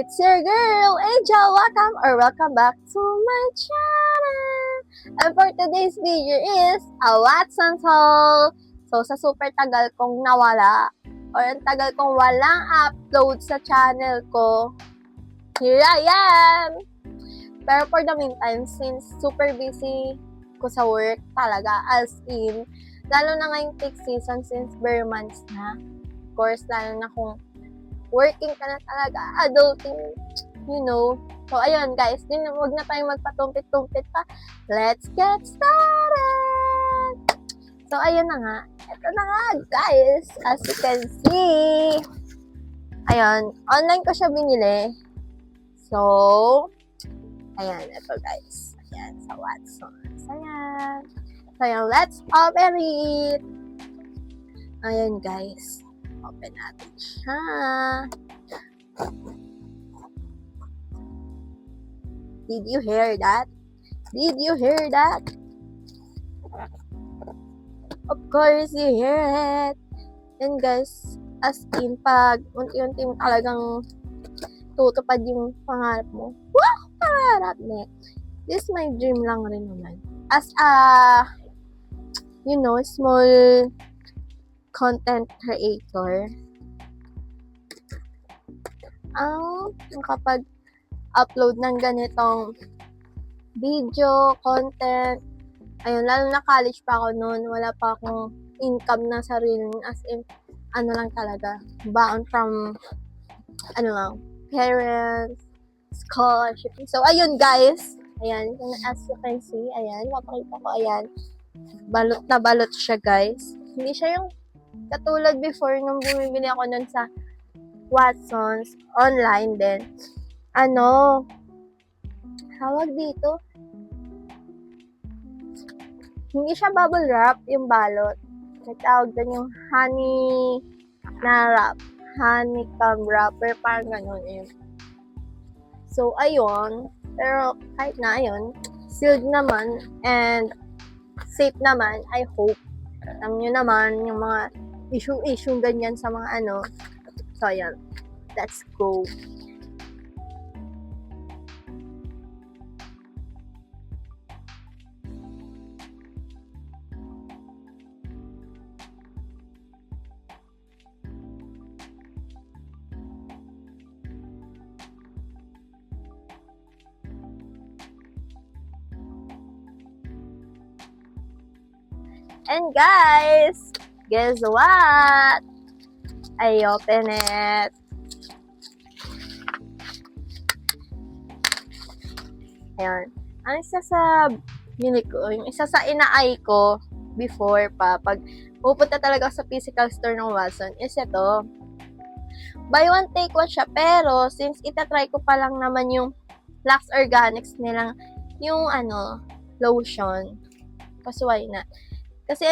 It's your girl, Angel. Welcome back to my channel. And for today's video is a Watson's haul. So, sa super tagal kong nawala, or ang tagal kong walang upload sa channel ko, here I am! Pero for the meantime, since super busy ko sa work talaga, as in, lalo na ngayong peak season since bare months na. Of course, lalo na kung working ka na talaga, adulting, you know. So, ayun guys, huwag na tayong magpatumpit-tumpit pa. Let's get started! So, ayun na nga. Ito na nga guys, as you can see. Ayun, online ko siya binili. So, ayan, ito guys. Ayan, sa Watson's. Ayan. So, ayan, let's open it. Ayan guys. Open natin siya. Did you hear that? Did you hear that? Of course, you hear it. And guys, as in, pag unti-unti mo talagang tutupad yung pangarap mo. Wow! Pangarap na. This is my dream lang rin naman. As a, you know, small content creator, ang makapag-upload ng ganitong video, content, ayun, lalo na college pa ako noon, wala pa akong income na sarili, as in, ano lang talaga, baon from, parents, scholarship. So, ayun guys, ayan, as you can see, ayan, mapakita ko, ayan, balot na balot siya guys. Hindi siya yung katulad before nung bumibili ako nun sa Watson's online din. Tawag dito? Hindi siya bubble wrap yung balot. Tawag doon yung honey na wrap. Honeycomb wrapper, parang ganun yun. So, ayun. Pero kahit na ayun, sealed naman and safe naman, I hope. Alam nyo naman, yung mga issue ganyan sa mga So, ayan. Let's go. And guys, guess what? I open it. Ayan. Ang isa sa yung isa sa inaay ko before pa, pag pupunta talaga sa physical store ng Watson, is ito. Buy one, take one siya. Pero, since itatry ko pa lang naman yung Lux Organics nilang, yung lotion. Kasi why not? Kasi,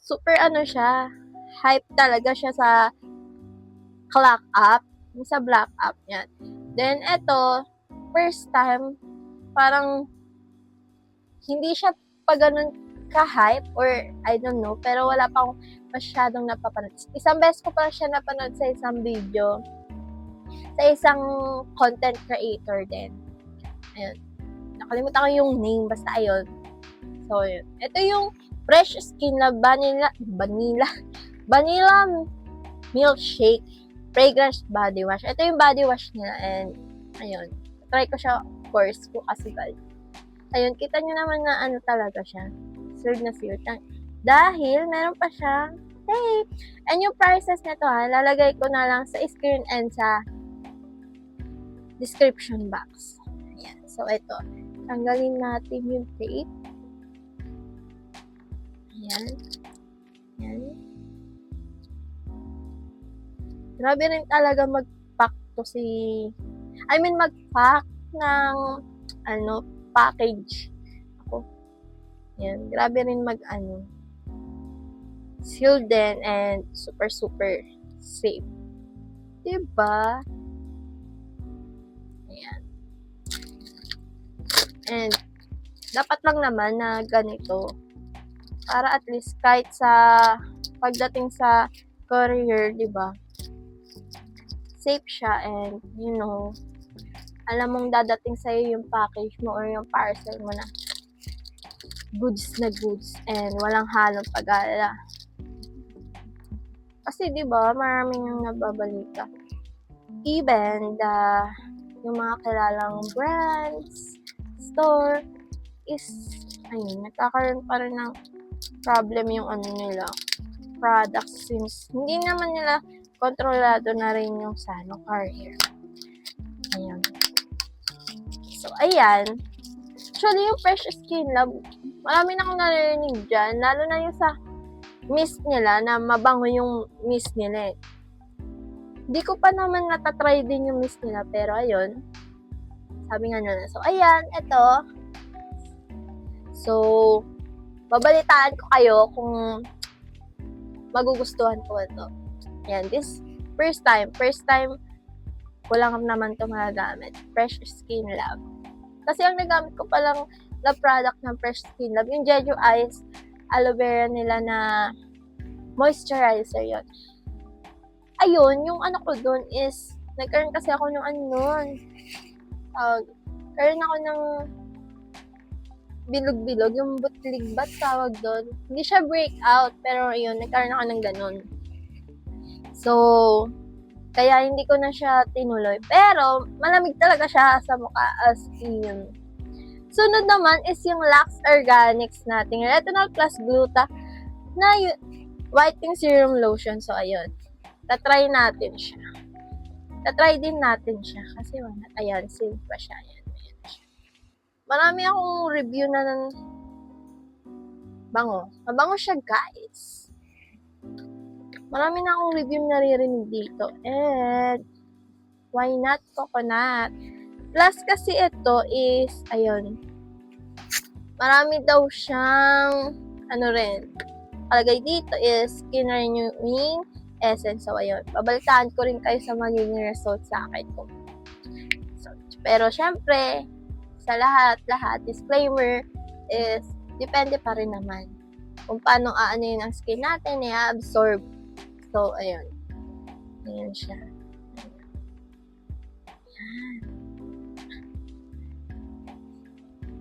super siya, hype talaga siya sa Clock Up, sa Black Up, yan. Then, eto, first time, parang, hindi siya pa ganun ka-hype, or, I don't know, pero wala pa akong masyadong napapanood. Isang beses ko pa siya napanood sa isang video, sa isang content creator din. Ayun. Nakalimutan ko yung name, basta ayun. So, yun. Ito yung Fresh Skin na vanilla milkshake fragrance body wash. Ito yung body wash nila, and ayun, try ko siya, of course, kung asigal. Ayun, kita nyo naman na talaga siya, sealed na sealed. Dahil meron pa siya tape. And yung prices nito lalagay ko na lang sa screen and sa description box. Ayan, so ito, tanggalin natin yung tape. Ayan. Ayan. Grabe rin talaga mag-pack to mag-pack ng, package. Ako. Ayan. Grabe rin sealed din and super, super safe. Diba? Ayan. And, dapat lang naman na ganito. Para at least kahit sa pagdating sa courier, diba? Safe siya and, alam mong dadating sa'yo yung package mo or yung parcel mo na goods na goods and walang halong pag-alala. Kasi 'di ba, maraming yung nababalita. Even yung mga kilalang brands, store is nagkakaroon pa rin ng problem yung nila, products since hindi naman nila kontrolado na rin yung carrier. Ayan. So, ayan. Actually, yung Fresh Skin Lab, marami na akong narinig dyan, lalo na yung sa mist nila, na mabango yung mist nila eh. Di ko pa naman natatry din yung mist nila, pero ayun, sabi nga nila. So, ayan, ito. So, babalitaan ko kayo kung magugustuhan ko ito. Ayan, this first time ko lang naman ito magagamit. Fresh Skin Lab. Kasi ang nagamit ko palang na product ng Fresh Skin Lab, yung Jeju Eyes aloe vera nila na moisturizer yon. Ayun, yung ko dun is, nagkaroon kasi ako ng karoon ako ng bilog-bilog, yung butlig tawag doon. Hindi siya breakout, pero yun, nagkaroon ako ng ganun. So, kaya hindi ko na siya tinuloy. Pero, malamig talaga siya sa mukha as in. Sunod naman is yung Lux Organics nating Retinol Plus Gluta na whitening serum lotion. So, ayun. Tatry natin siya. Tatry din natin siya. Kasi, ayan, save pa siya. Ayan siya. Marami akong review na ng bango. Mabango siya, guys. Marami na akong review naririnig dito. And, why not coconut? Plus, kasi ito is, ayun, marami daw siyang, kalagay dito is skin renewing essence. So, ayun, babalitaan ko rin kayo sa magiging result sa akin ko. So, pero, syempre, sa lahat, disclaimer is, depende pa rin naman kung paano aanin ang skin natin, i-absorb. So, ayun. Ayan siya. Ayan.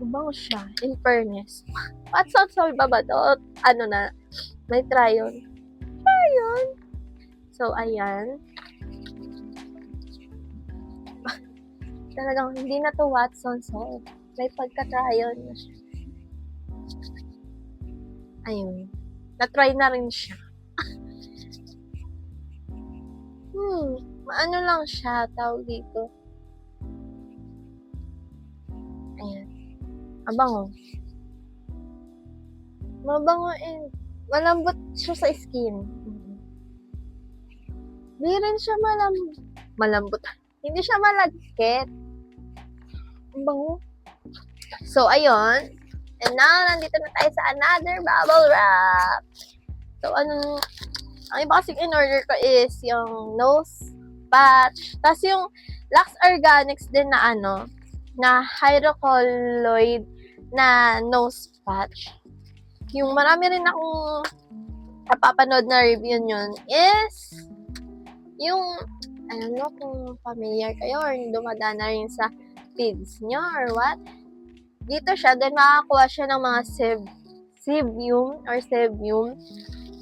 Mabango siya, in fairness. What sounds so baba to? May try yun. Try yun. So, ayan. Talagang hindi na to Watson's Salt. May pagka-try yun na siya. Ayun. Na-try na rin siya. Maano lang siya, tawag dito. Ayan. Mabango. Mabango and malambot siya sa skin. Hindi rin siya malambot. Hindi siya malagkit. Ang bango. So, ayun. And now, nandito na tayo sa another bubble wrap. So, ang iba kasing in-order ko is yung nose patch. Tapos yung Lux Organics din na na hydrocolloid na nose patch. Yung marami rin akong napapanood na review yun is yung, kung familiar kayo or dumadaan na rin sa feeds nyo or what. Dito siya, then makakuha siya ng mga sebum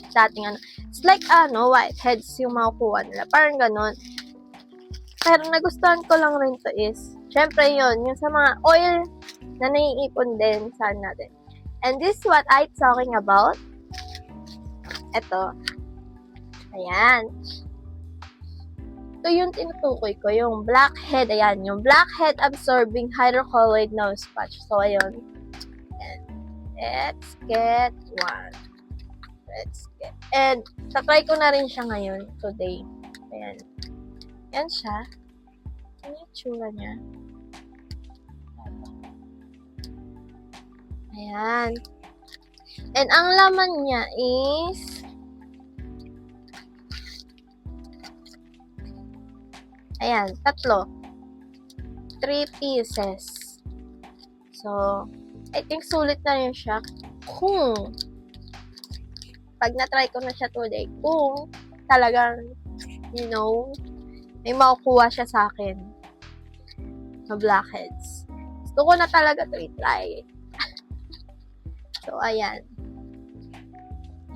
sa ating It's like, whiteheads yung makukuha nila. Parang ganon. Pero nagustuhan ko lang rin to is, syempre yun, yung sa mga oil na naiipon din sa natin. And this is what I'm talking about. Ito. Ayan. Ito yung tinutukoy ko, yung blackhead. Ayan, yung blackhead absorbing hydrocolloid nose patch. So, ayun. And let's get one. And, tatry ko na rin siya ngayon, today. Ayan. Yan siya. Ano yung tsura niya? Ayan. And, ang laman niya is ayan, 3 pieces. So, I think sulit na rin siya kung pag na-try ko na siya today, kung talagang, may makukuha siya sa akin. na blackheads. Gusto ko na talaga to i-try. So, ayan.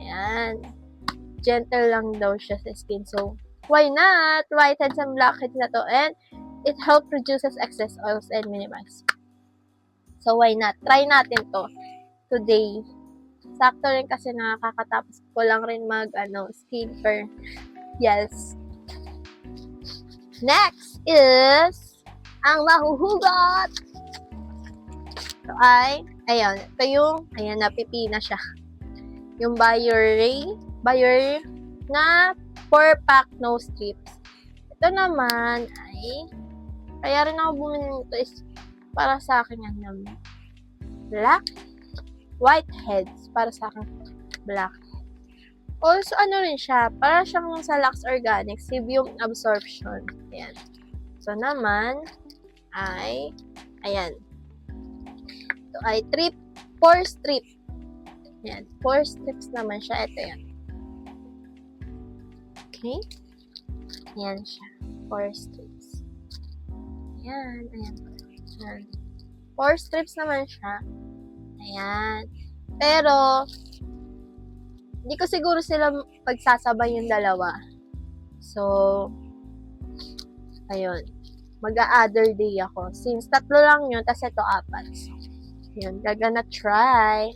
Ayan. Gentle lang daw siya sa skin. So, why not? Whiteheads and blackheads na to. And it helps reduces excess oils and minimize. So, why not? Try natin to today. Sakto rin kasi nakakatapos ko lang rin skincare. Yes. Next is ang mahuhugot. So, ayan, ito yung, napipina siya. Yung Bayer na 4-pack nose strips. Ito naman kaya rin ako bumili nito is para sa akin yan, whiteheads, para sa akin, black. Also, rin siya, para siyang sa Lux Organic, sebum absorption. Ayan. So, naman, ayan. Ito ay 4 strip. Ayan. 4 strips naman siya. Ito yan. Okay? Ayan siya. 4 strips. Ayan. 4 strips naman siya. Ayan. Pero, hindi ko siguro sila pagsasabay yung dalawa. So, ayun. Mag-a-other day ako. Since 3 lang yun, tas ito 4. So, yun. Gagana try.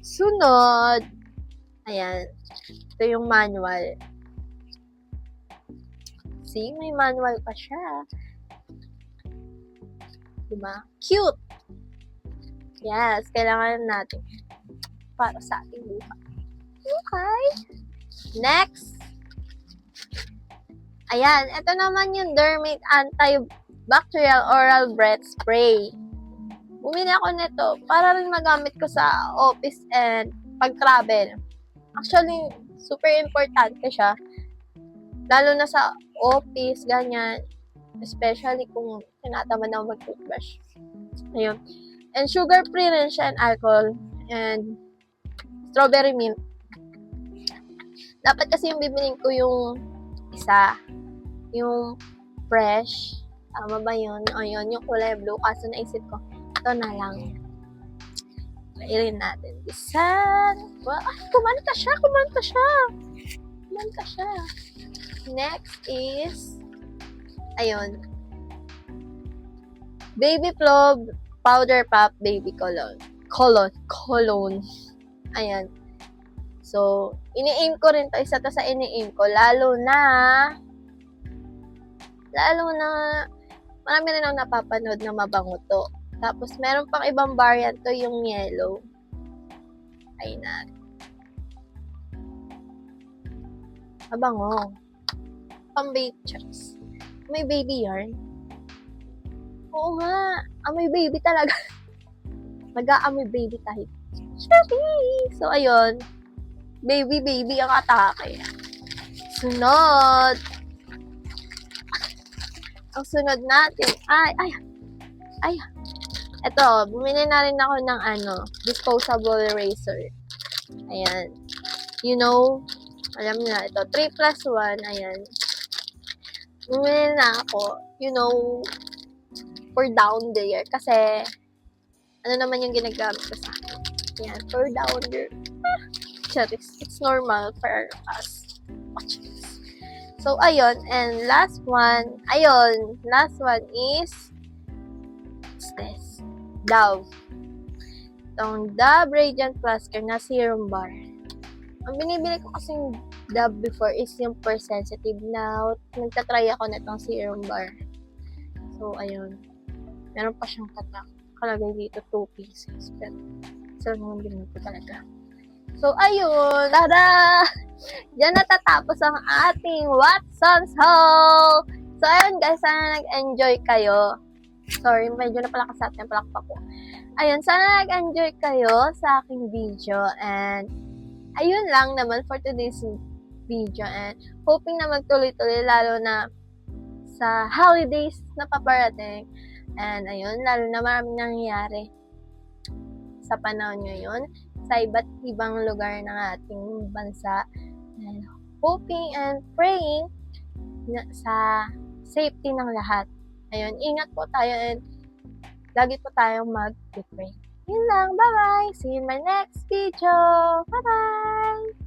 Sunod. Ayan. Ito yung manual. See, may manual pa siya. Diba? Cute! Yes, kailangan natin para sa ating buhay. Okay. Next. Ayan, ito naman yung Dermate Antibacterial Oral Breath Spray. Bumili ako nito para rin magamit ko sa office and pag-travel. Actually, super importante siya. Lalo na sa office, ganyan. Especially kung tinatamad ako mag-toothbrush. Ayun. And sugar-free rin siya and alcohol. And strawberry mint. Dapat kasi yung bibiling ko yung isa. Yung fresh. Tama ba yun? O yun, yung kulay blue. Kaso naisip ko, ito na lang. Try natin. Isan. Wow, kumanta siya. Next is, ayun. Baby Flow Powder Pop Baby Cologne. Ayan. So, ini-aim ko rin to. Isa to sa ini-aim ko. Lalo na, marami rin ako napapanood na mabango to. Tapos, meron pang ibang variant to, yung yellow. Ayun na. Mabango. Pang-baby checks. May baby yarn. Oo nga. Amoy baby talaga. Mag-aamoy baby tayo. Shabby! So, ayun. Baby ang atake. Sunod. Ang sunod natin. Ay. Ito, bumili na rin ako ng disposable razor. Ayan. You know, alam niyo na ito. 3+1. Ayan. Bumili na ako. You know, for down there. Kasi, ano naman yung ginagamit ko sa akin. Ayan, for down there. It's normal for us. Watch this. So, ayun. And last one is, what's this? Dove. Itong Dove Radiant Plus Care na serum bar. Ang binibili ko kasing Dove before is yung per sensitive. Now, nagtatry ako na itong serum bar. So, ayun. Meron pa siyang katak. Kalagay dito 2 pieces. Pero, isa lang yung binili ko talaga. So, ayun. Tada! Diyan natatapos ang ating Watson's Haul! So, ayun guys. Sana nag-enjoy kayo. Sorry, medyo napalakas natin. Palakpak ko. Ayun, sana nag-enjoy kayo sa aking video. And, ayun lang naman for today's video. And, hoping na magtuloy-tuloy lalo na sa holidays na paparating. And, ayun, lalo na maraming nangyayari sa panahon ngayon sa iba't ibang lugar ng ating bansa. And hoping and praying na sa safety ng lahat. Ayun, ingat po tayo and lagi po tayong mag-pray. Yun lang. Bye-bye! See you in my next video! Bye-bye!